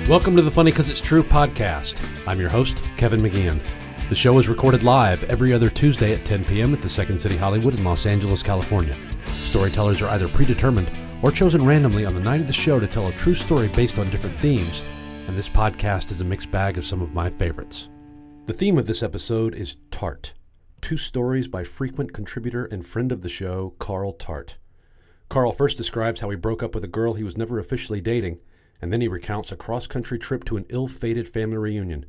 Welcome to the Funny 'Cause It's True podcast. I'm your host, Kevin McGeehan. The show is recorded live every other Tuesday at 10 p.m. at the Second City Hollywood in Los Angeles, California. Storytellers are either predetermined or chosen randomly on the night of the show to tell a true story based on different themes, and this podcast is a mixed bag of some of my favorites. The theme of this episode is Tart, two stories by frequent contributor and friend of the show, Tart. Carl first describes how he broke up with a girl he was never officially dating, and then he recounts a cross-country trip to an ill-fated family reunion.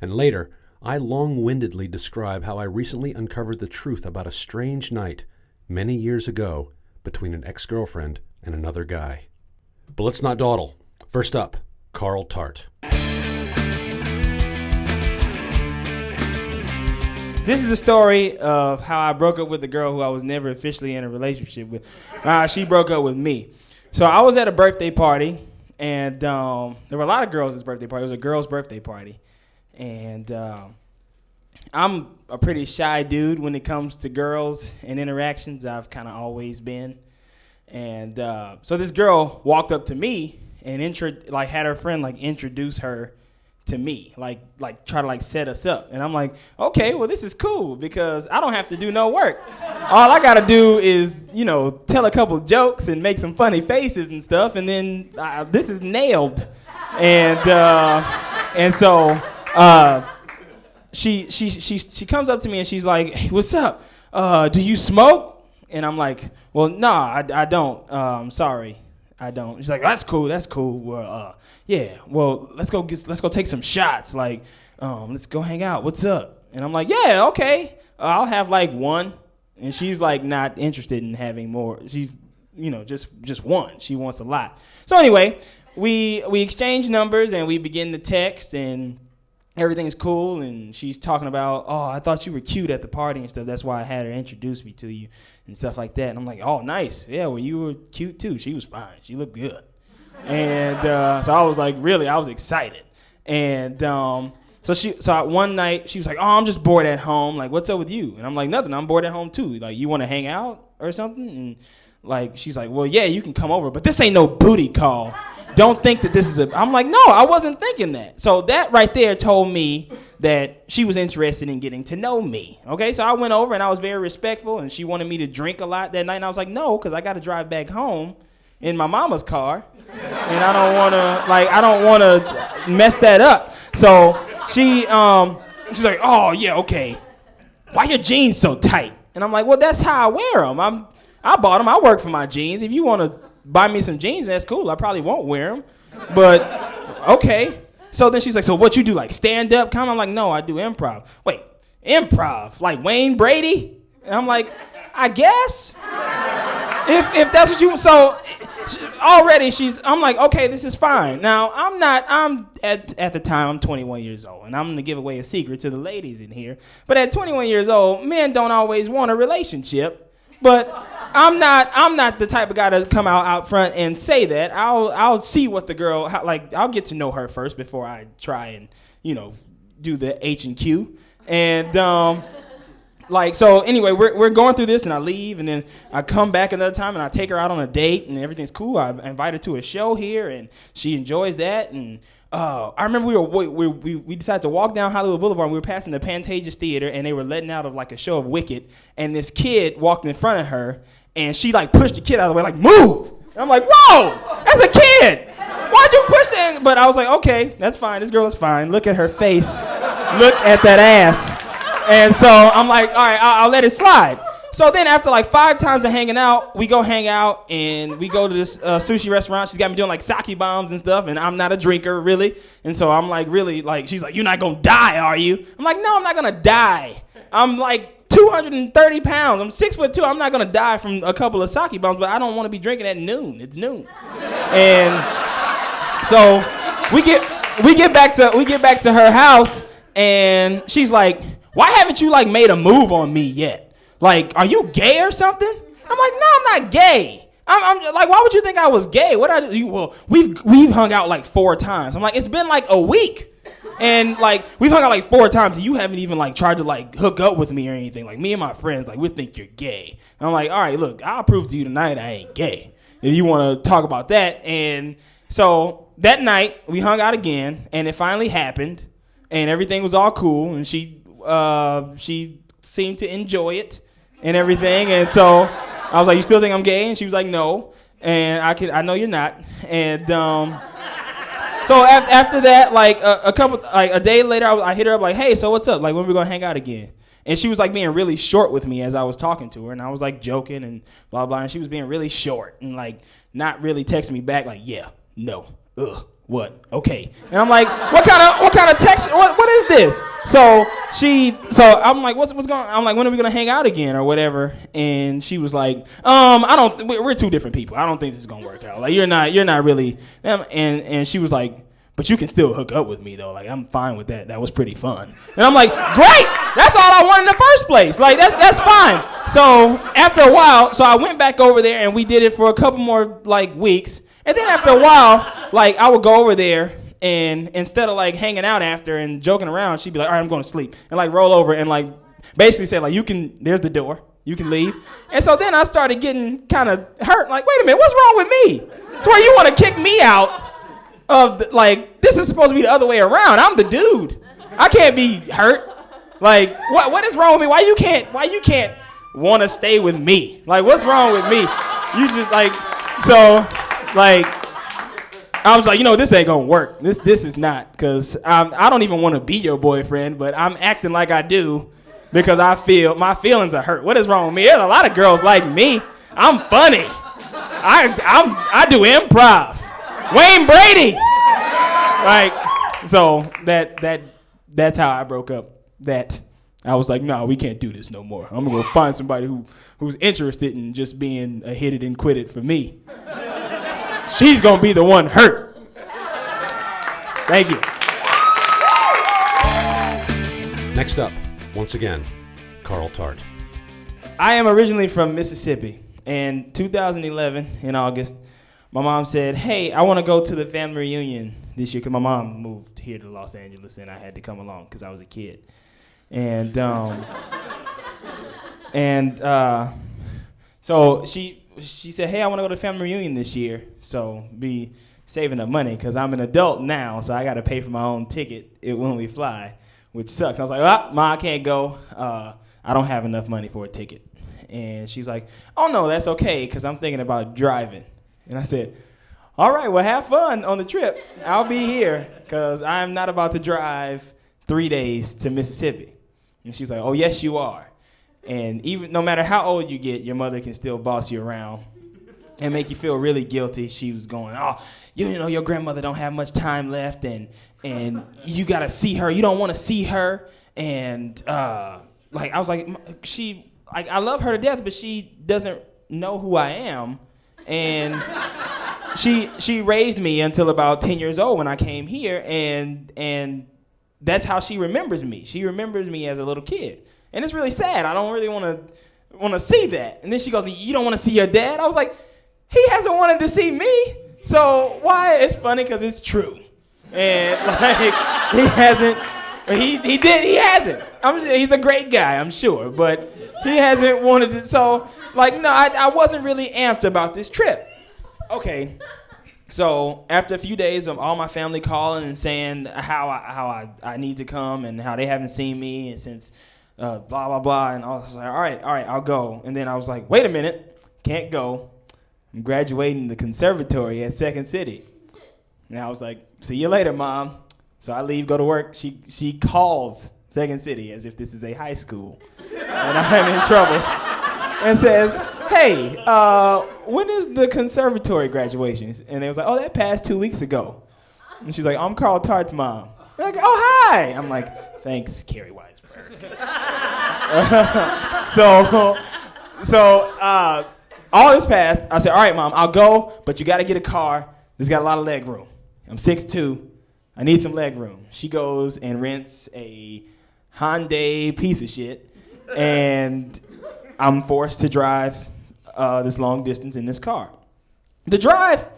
And later, I long-windedly describe how I recently uncovered the truth about a strange night many years ago between an ex-girlfriend and another guy. But let's not dawdle. First up, Tart. This is a story of how I broke up with a girl who I was never officially in a relationship with. She broke up with me. So I was at a birthday party, and there were a lot of girls at this birthday party. It was a girl's birthday party. And I'm a pretty shy dude when it comes to girls and interactions. I've kind of always been. And so this girl walked up to me and had her friend introduce her to me, try to set us up. And I'm like, okay, well, this is cool because I don't have to do no work. All I got to do is, tell a couple jokes and make some funny faces and stuff, and then this is nailed. And so she comes up to me and she's like, hey, what's up? Do you smoke? And I'm like, well, nah, I don't. Sorry, I don't. She's like, that's cool. Well, yeah. Well, let's go take some shots. Let's go hang out. What's up? And I'm like, yeah, okay. I'll have one. And she's not interested in having more. She's, just one. She wants a lot. So anyway, we exchange numbers and we begin to text and everything's cool. And she's talking about, oh, I thought you were cute at the party and stuff. That's why I had her introduce me to you and stuff like that. And I'm like, oh, nice. Yeah, well, you were cute too. She was fine. She looked good. And so I was I was excited. And so one night she was like, oh, I'm just bored at home. What's up with you? And I'm like, nothing. I'm bored at home too. You want to hang out or something? And she's like, well, yeah, you can come over, but this ain't no booty call. Don't think that this is I'm like, no, I wasn't thinking that. So that right there told me that she was interested in getting to know me. Okay, so I went over and I was very respectful, and she wanted me to drink a lot that night. And I was like, no, because I got to drive back home in my mama's car, and I don't want to mess that up. So she's like, oh yeah, okay. Why your jeans so tight? And I'm like, well, that's how I wear them. I bought them. I work for my jeans. If you want to buy me some jeans, that's cool. I probably won't wear them, but okay. So then she's like, so what you do, stand-up comedy? I'm like, no, I do improv. Wait, improv? Like Wayne Brady? And I'm like, I guess. If that's what you... So already I'm like, okay, this is fine. Now, at the time, I'm 21 years old, and I'm going to give away a secret to the ladies in here. But at 21 years old, men don't always want a relationship. But I'm not the type of guy to come out front and say that. I'll see what the girl, I'll get to know her first before I try and, do the H and Q. And, so anyway, we're going through this, and I leave, and then I come back another time, and I take her out on a date, and everything's cool. I invite her to a show here, and she enjoys that. And I remember we decided to walk down Hollywood Boulevard. And we were passing the Pantages Theater, and they were letting out of a show of Wicked, and this kid walked in front of her, and she pushed the kid out of the way, move. And I'm like, whoa, that's a kid. Why'd you push that? But I was like, okay, that's fine. This girl is fine. Look at her face. Look at that ass. And so I'm like, all right, I'll let it slide. So then after 5 times of hanging out, we go hang out, and we go to this sushi restaurant. She's got me doing sake bombs and stuff, and I'm not a drinker, really. And so I'm she's like, you're not going to die, are you? I'm like, no, I'm not going to die. I'm 230 pounds. I'm 6'2". I'm not going to die from a couple of sake bombs, but I don't want to be drinking at noon. It's noon. And so we get back to her house, and she's like, why haven't you hade a move on me yet? Are you gay or something? I'm like, no, I'm not gay. I'm why would you think I was gay? What I do? Well, we've hung out 4 times. I'm like, it's been a week. And we've hung out 4 times, and you haven't even tried to hook up with me or anything. Me and my friends, we think you're gay. And I'm like, all right, look, I'll prove to you tonight I ain't gay if you want to talk about that. And so that night, we hung out again, and it finally happened, and everything was all cool, and she seemed to enjoy it and everything, and so I was like, you still think I'm gay? And she was like, no, and I know you're not, and so after that, like a day later, I hit her up like, hey, so what's up? Like, when are we gonna hang out again? And she was like being really short with me as I was talking to her, and I was like joking and blah blah, and she was being really short and like not really texting me back like, yeah, no, what, okay, and I'm like, what kind of text? What is this? So I'm like, what's going on? I'm like, when are we gonna hang out again or whatever? And she was like, we're two different people. I don't think this is gonna work out. Like you're not really. And she was like, but you can still hook up with me though. Like I'm fine with that. That was pretty fun. And I'm like, great. That's all I wanted in the first place. Like that's fine. So after a while, so I went back over there and we did it for a couple more like weeks. And then after a while, like I would go over there and instead of like hanging out after and joking around, she'd be like, all right, I'm going to sleep, and like roll over and like basically say like, there's the door. You can leave. And so then I started getting kind of hurt. Like, wait a minute, what's wrong with me? To where you want to kick me out? Like this is supposed to be the other way around. I'm the dude. I can't be hurt. Like what is wrong with me? Why you can't want to stay with me? Like what's wrong with me? You just like so like I was like, this ain't gonna work. This is not, because I don't even want to be your boyfriend, but I'm acting like I do because I feel my feelings are hurt. What is wrong with me? There's a lot of girls like me. I'm funny. I do improv. Wayne Brady. Like, so that's how I broke up. That I was like, no, we can't do this no more. I'm gonna go find somebody who's interested in just being a hit it and quit it for me. She's gonna be the one hurt. Thank you. Next up, once again, Carl Tart. I am originally from Mississippi. In 2011, in August, my mom said, hey, I want to go to the family reunion this year, because my mom moved here to Los Angeles and I had to come along because I was a kid. And so she said, hey, I want to go to the family reunion this year, so be saving up money because I'm an adult now, so I got to pay for my own ticket when we fly, which sucks. I was like, Ma, I can't go. I don't have enough money for a ticket. And she's like, oh, no, that's okay because I'm thinking about driving. And I said, all right, well, have fun on the trip. I'll be here because I'm not about to drive 3 days to Mississippi. And she's like, oh, yes, you are. And even no matter how old you get, your mother can still boss you around and make you feel really guilty. She was going, oh, your grandmother don't have much time left, and you got to see her. You don't want to see her. And like I was like, I love her to death, but she doesn't know who I am. And she raised me until about 10 years old when I came here, and that's how she remembers me. She remembers me as a little kid. And it's really sad. I don't really want to see that. And then she goes, you don't want to see your dad? I was like, he hasn't wanted to see me. So why? It's funny because it's true. And like he hasn't. He hasn't. He's a great guy, I'm sure, but he hasn't wanted to. So like, no, I wasn't really amped about this trip. Okay. So after a few days of all my family calling and saying how I need to come and how they haven't seen me and since blah blah blah, and I was like, all right, I'll go. And then I was like, wait a minute, can't go. I'm graduating the conservatory at Second City. And I was like, see you later, Mom. So I leave, go to work. She calls Second City as if this is a high school, and I'm in trouble, and says, hey, when is the conservatory graduation? And they was like, oh, that passed 2 weeks ago. And she was like, I'm Carl Tart's mom. They're like, oh, hi. I'm like, thanks, Carrie Weisberg. So all this passed. I said, all right, Mom, I'll go, but you got to get a car. This got a lot of leg room. I'm 6'2". I need some leg room. She goes and rents a Hyundai piece of shit, and I'm forced to drive this long distance in this car. The drive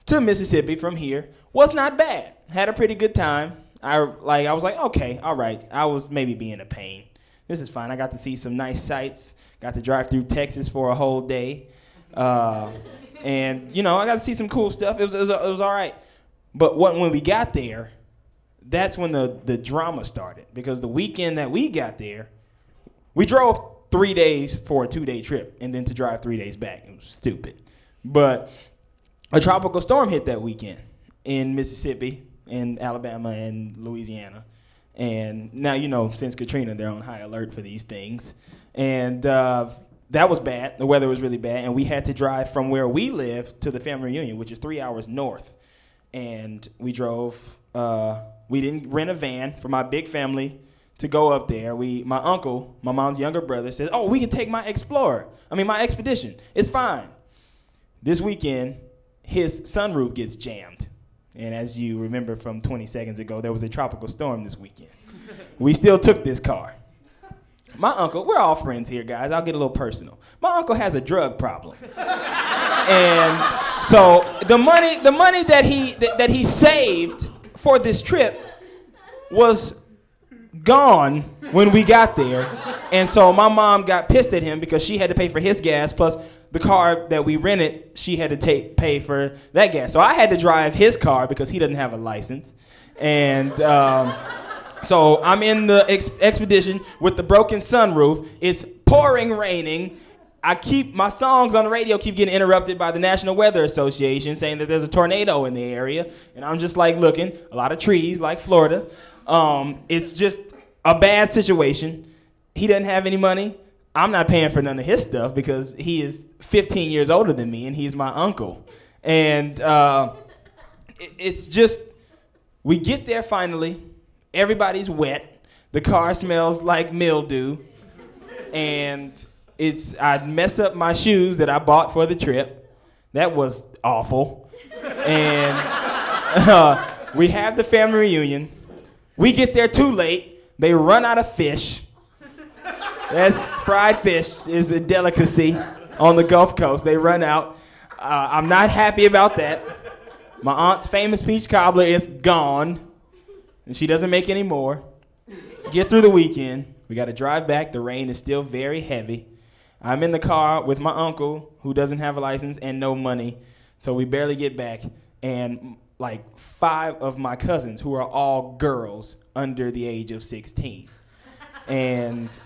to Mississippi from here was not bad. Had a pretty good time. I was like, okay, all right. I was maybe being a pain. This is fine. I got to see some nice sights. Got to drive through Texas for a whole day. And, I got to see some cool stuff. It was all right. But when we got there, that's when the drama started. Because the weekend that we got there, we drove 3 days for a 2-day trip, and then to drive 3 days back. It was stupid. But a tropical storm hit that weekend in Mississippi, in Alabama, and Louisiana. And now, since Katrina, they're on high alert for these things. And that was bad. The weather was really bad. And we had to drive from where we live to the family reunion, which is 3 hours north. And we drove, we didn't rent a van for my big family to go up there. My uncle, my mom's younger brother, says, we can take my Expedition. It's fine. This weekend, his sunroof gets jammed. And as you remember from 20 seconds ago, there was a tropical storm this weekend. We still took this car. My uncle, we're all friends here, guys. I'll get a little personal. My uncle has a drug problem. And so the money that he saved for this trip was gone when we got there. And so my mom got pissed at him because she had to pay for his gas, plus the car that we rented, she had to pay for that gas. So I had to drive his car because he doesn't have a license. And so I'm in the Expedition with the broken sunroof. It's pouring raining. My songs on the radio keep getting interrupted by the National Weather Association saying that there's a tornado in the area. And I'm just looking, a lot of trees like Florida. It's just a bad situation. He doesn't have any money. I'm not paying for none of his stuff because he is 15 years older than me and he's my uncle. And it's just, we get there finally. Everybody's wet. The car smells like mildew. And I mess up my shoes that I bought for the trip. That was awful. And we have the family reunion. We get there too late. They run out of fish. That's fried fish is a delicacy on the Gulf Coast. They run out. I'm not happy about that. My aunt's famous peach cobbler is gone, and she doesn't make any more. Get through the weekend. We got to drive back. The rain is still very heavy. I'm in the car with my uncle, who doesn't have a license and no money, so we barely get back. And 5 of my cousins, who are all girls under the age of 16. And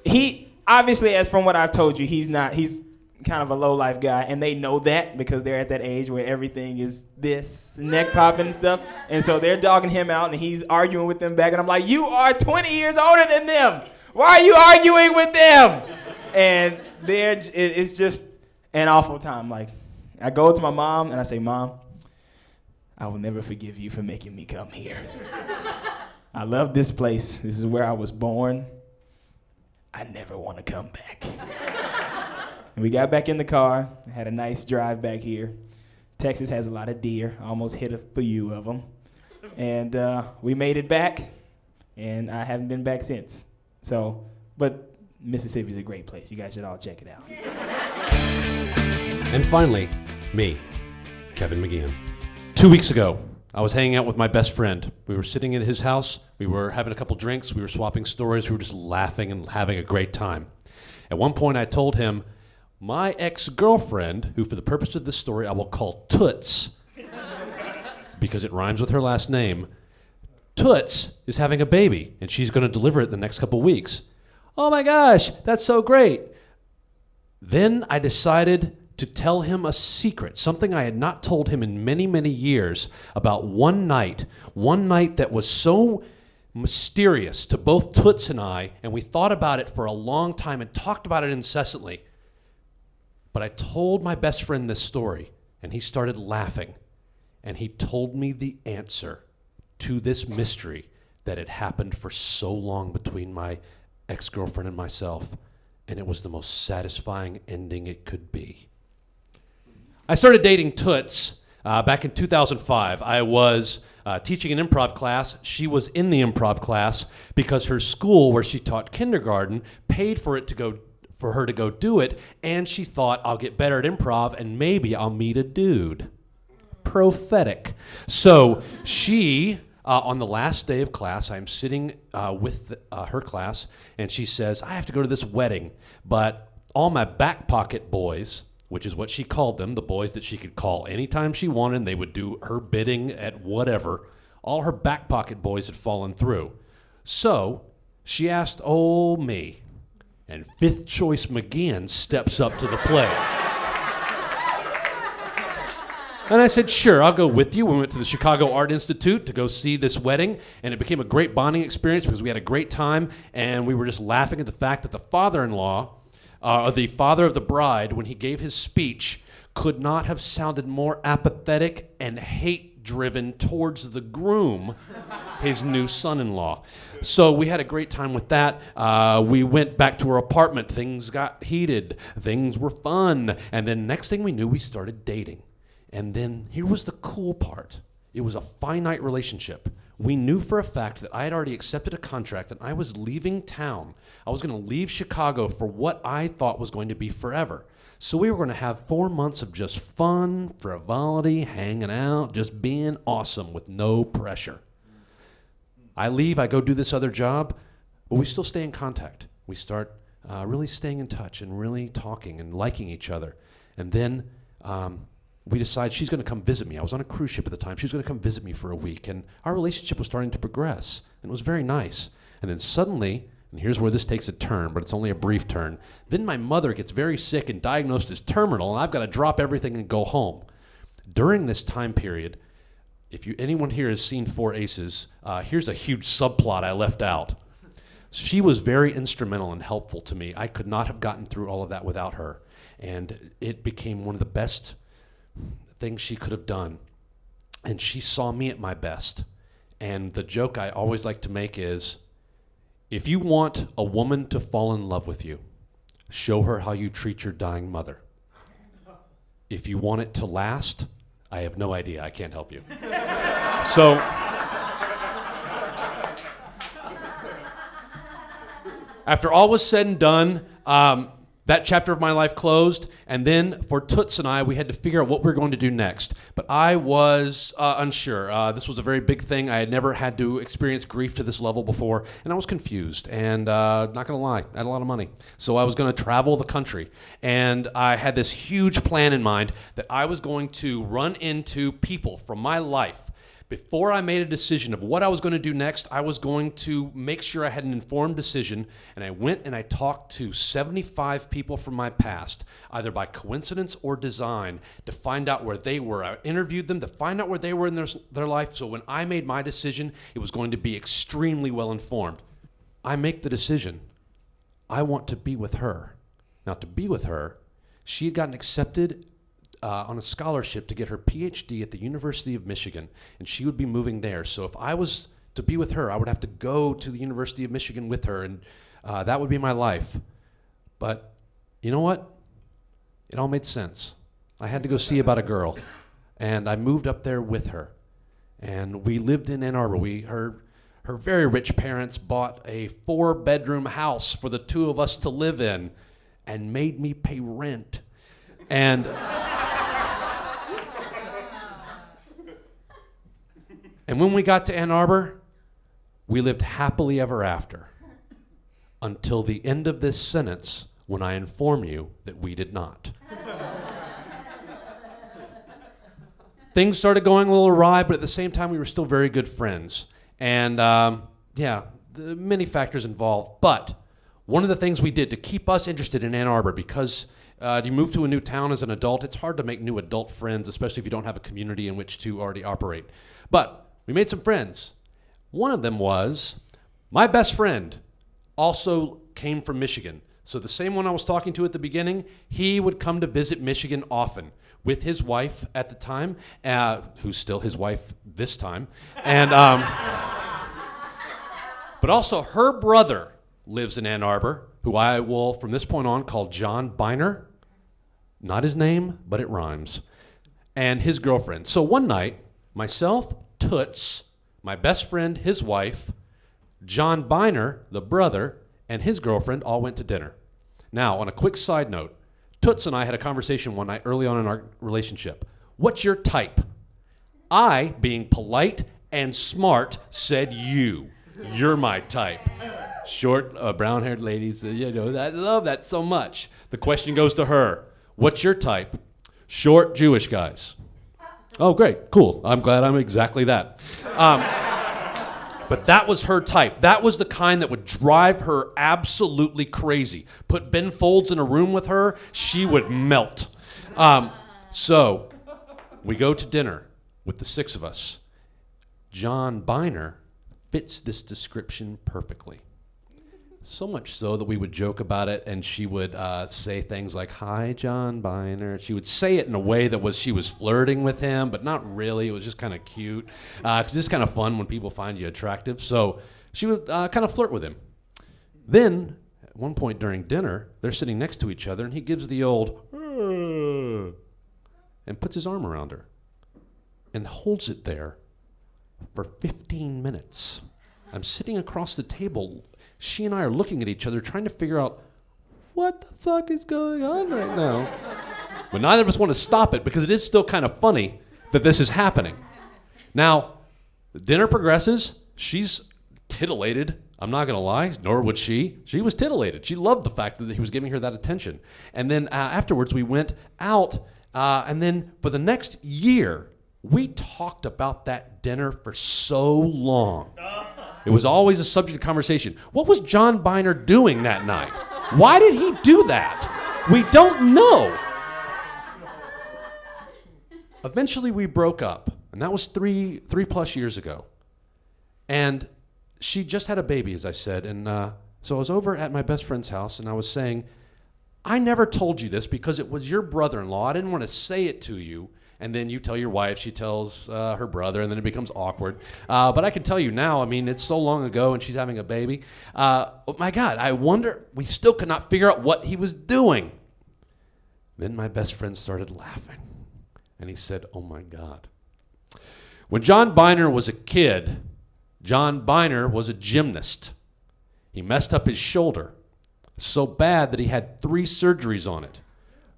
he, obviously, as from what I've told you, he's kind of a low-life guy, and they know that because they're at that age where everything is this, neck popping and stuff. And so they're dogging him out, and he's arguing with them back. And I'm like, you are 20 years older than them. Why are you arguing with them? And it's just an awful time. I go to my mom, and I say, Mom, I will never forgive you for making me come here. I love this place. This is where I was born. I never want to come back. And we got back in the car, had a nice drive back here. Texas has a lot of deer. I almost hit a few of them. And we made it back, and I haven't been back since. But Mississippi's a great place. You guys should all check it out. And finally, me, Kevin McGeehan. 2 weeks ago, I was hanging out with my best friend. We were sitting at his house. We were having a couple drinks. We were swapping stories. We were just laughing and having a great time. At one point, I told him, my ex-girlfriend, who for the purpose of this story I will call Toots, because it rhymes with her last name, Toots is having a baby, and she's going to deliver it the next couple weeks. Oh my gosh, that's so great. Then I decided to tell him a secret, something I had not told him in many, many years, about one night that was so mysterious to both Toots and I, and we thought about it for a long time and talked about it incessantly. But I told my best friend this story, and he started laughing, and he told me the answer to this mystery that had happened for so long between my ex-girlfriend and myself, and it was the most satisfying ending it could be. I started dating Toots back in 2005. I was teaching an improv class. She was in the improv class because her school, where she taught kindergarten, paid for her to go do it, and she thought, I'll get better at improv and maybe I'll meet a dude. Prophetic. So she, on the last day of class, I'm sitting with her class, and she says, I have to go to this wedding, but all my back pocket boys which is what she called them, the boys that she could call anytime she wanted, and they would do her bidding at whatever. All her back pocket boys had fallen through. So she asked old me, and fifth choice McGeehan steps up to the plate. And I said, sure, I'll go with you. We went to the Chicago Art Institute to go see this wedding, and it became a great bonding experience because we had a great time, and we were just laughing at the fact that the father-in-law, the father of the bride, when he gave his speech, could not have sounded more apathetic and hate-driven towards the groom, his new son-in-law. So we had a great time with that. We went back to our apartment. Things got heated. Things were fun. And then next thing we knew, we started dating. And then here was the cool part. It was a finite relationship. We knew for a fact that I had already accepted a contract and I was leaving town. I was going to leave Chicago for what I thought was going to be forever. So we were going to have 4 months of just fun, frivolity, hanging out, just being awesome with no pressure. I leave, I go do this other job, but we still stay in contact. We start really staying in touch and really talking and liking each other. And then we decide she's going to come visit me. I was on a cruise ship at the time. She was going to come visit me for a week, and our relationship was starting to progress, and it was very nice. And then suddenly, and here's where this takes a turn, but it's only a brief turn, then my mother gets very sick and diagnosed as terminal, and I've got to drop everything and go home. During this time period, if anyone here has seen Four Aces, here's a huge subplot I left out. She was very instrumental and helpful to me. I could not have gotten through all of that without her, and it became one of the best things she could have done. And she saw me at my best. And the joke I always like to make is, if you want a woman to fall in love with you, show her how you treat your dying mother. If you want it to last, I have no idea. I can't help you. So after all was said and done, that chapter of my life closed, and then for Toots and I, we had to figure out what we were going to do next. But I was unsure. This was a very big thing. I had never had to experience grief to this level before, and I was confused. And not going to lie, I had a lot of money. So I was going to travel the country. And I had this huge plan in mind that I was going to run into people from my life. Before I made a decision of what I was going to do next, I was going to make sure I had an informed decision, and I went and I talked to 75 people from my past, either by coincidence or design, to find out where they were. I interviewed them to find out where they were in their life, so when I made my decision, it was going to be extremely well informed. I make the decision. I want to be with her. Now, to be with her, she had gotten accepted on a scholarship to get her PhD at the University of Michigan, and she would be moving there. So if I was to be with her, I would have to go to the University of Michigan with her, and that would be my life. But you know what? It all made sense. I had to go see about a girl, and I moved up there with her, and we lived in Ann Arbor. Her very rich parents bought a 4-bedroom house for the two of us to live in and made me pay rent. And and when we got to Ann Arbor, we lived happily ever after until the end of this sentence, when I inform you that we did not. Things started going a little awry, but at the same time, we were still very good friends. And many factors involved. But one of the things we did to keep us interested in Ann Arbor, because you move to a new town as an adult, it's hard to make new adult friends, especially if you don't have a community in which to already operate. But we made some friends. One of them was my best friend, also came from Michigan. So the same one I was talking to at the beginning, he would come to visit Michigan often with his wife at the time, who's still his wife this time. And but also her brother lives in Ann Arbor, who I will, from this point on, call John Biner. Not his name, but it rhymes. And his girlfriend. So one night, myself, Toots, my best friend, his wife, John Biner, the brother, and his girlfriend all went to dinner. Now, on a quick side note, Toots and I had a conversation one night early on in our relationship. What's your type? I, being polite and smart, said you. You're my type. Short, brown-haired ladies, I love that so much. The question goes to her. What's your type? Short Jewish guys. Oh, great. Cool. I'm glad I'm exactly that. But that was her type. That was the kind that would drive her absolutely crazy. Put Ben Folds in a room with her, she would melt. So we go to dinner with the 6 of us. John Biner fits this description perfectly. So much so that we would joke about it, and she would say things like, "Hi, John Biner." She would say it in a way that she was flirting with him, but not really. It was just kind of cute. Because it's kind of fun when people find you attractive. So she would kind of flirt with him. Then, at one point during dinner, they're sitting next to each other, and he gives the old, and puts his arm around her and holds it there for 15 minutes. I'm sitting across the table. She and I are looking at each other trying to figure out what the fuck is going on right now. But neither of us want to stop it because it is still kind of funny that this is happening. Now, the dinner progresses. She's titillated. I'm not going to lie, nor would she. She was titillated. She loved the fact that he was giving her that attention. And then afterwards, we went out, and then for the next year, we talked about that dinner for so long. It was always a subject of conversation. What was John Biner doing that night? Why did he do that? We don't know. Eventually, we broke up, and that was three plus years ago. And she just had a baby, as I said, and so I was over at my best friend's house, and I was saying, I never told you this because it was your brother-in-law. I didn't want to say it to you. And then you tell your wife, she tells her brother, and then it becomes awkward. But I can tell you now, I mean, it's so long ago, and she's having a baby. Oh my God, I wonder, we still could not figure out what he was doing. Then my best friend started laughing, and he said, oh my God. When John Biner was a kid, John Biner was a gymnast. He messed up his shoulder so bad that he had 3 surgeries on it.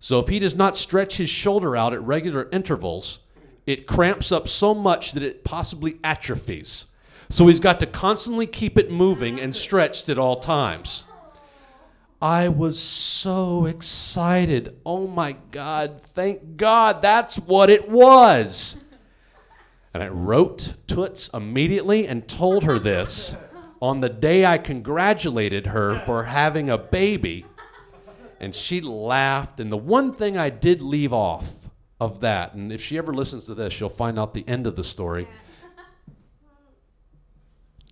So if he does not stretch his shoulder out at regular intervals, it cramps up so much that it possibly atrophies. So he's got to constantly keep it moving and stretched at all times. I was so excited. Oh my God, thank God, that's what it was. And I wrote Toots immediately and told her this on the day I congratulated her for having a baby. And she laughed, and the one thing I did leave off of that, and if she ever listens to this, she'll find out the end of the story.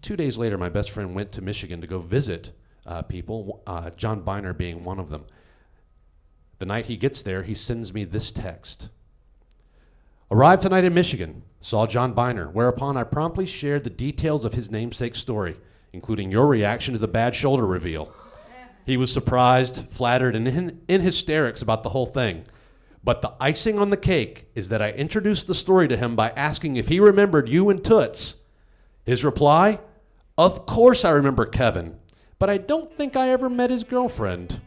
2 days later, my best friend went to Michigan to go visit people, John Biner being one of them. The night he gets there, he sends me this text. Arrived tonight in Michigan, saw John Biner, whereupon I promptly shared the details of his namesake's story, including your reaction to the bad shoulder reveal. He was surprised, flattered, and in hysterics about the whole thing. But the icing on the cake is that I introduced the story to him by asking if he remembered you and Toots. His reply, of course I remember Kevin, but I don't think I ever met his girlfriend.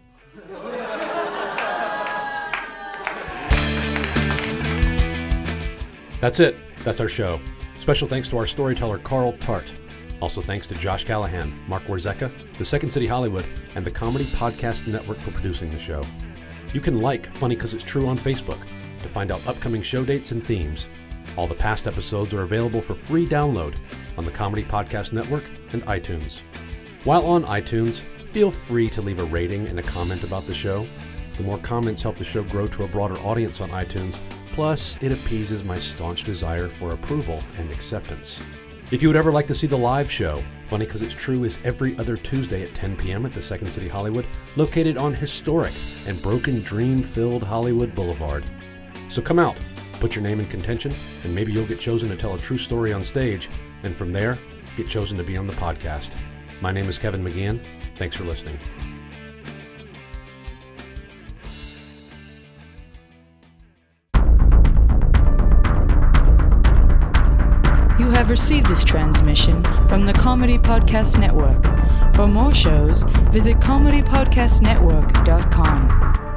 That's it. That's our show. Special thanks to our storyteller, Carl Tart. Also thanks to Josh Callahan, Mark Warzeka, the Second City Hollywood, and the Comedy Podcast Network for producing the show. You can like Funny 'Cause It's True on Facebook to find out upcoming show dates and themes. All the past episodes are available for free download on the Comedy Podcast Network and iTunes. While on iTunes, feel free to leave a rating and a comment about the show. The more comments help the show grow to a broader audience on iTunes, plus it appeases my staunch desire for approval and acceptance. If you would ever like to see the live show, Funny 'Cause It's True is every other Tuesday at 10 p.m. at the Second City Hollywood, located on historic and broken dream-filled Hollywood Boulevard. So come out, put your name in contention, and maybe you'll get chosen to tell a true story on stage, and from there, get chosen to be on the podcast. My name is Kevin McGeehan. Thanks for listening. You have received this transmission from the Comedy Podcast Network. For more shows, visit comedypodcastnetwork.com.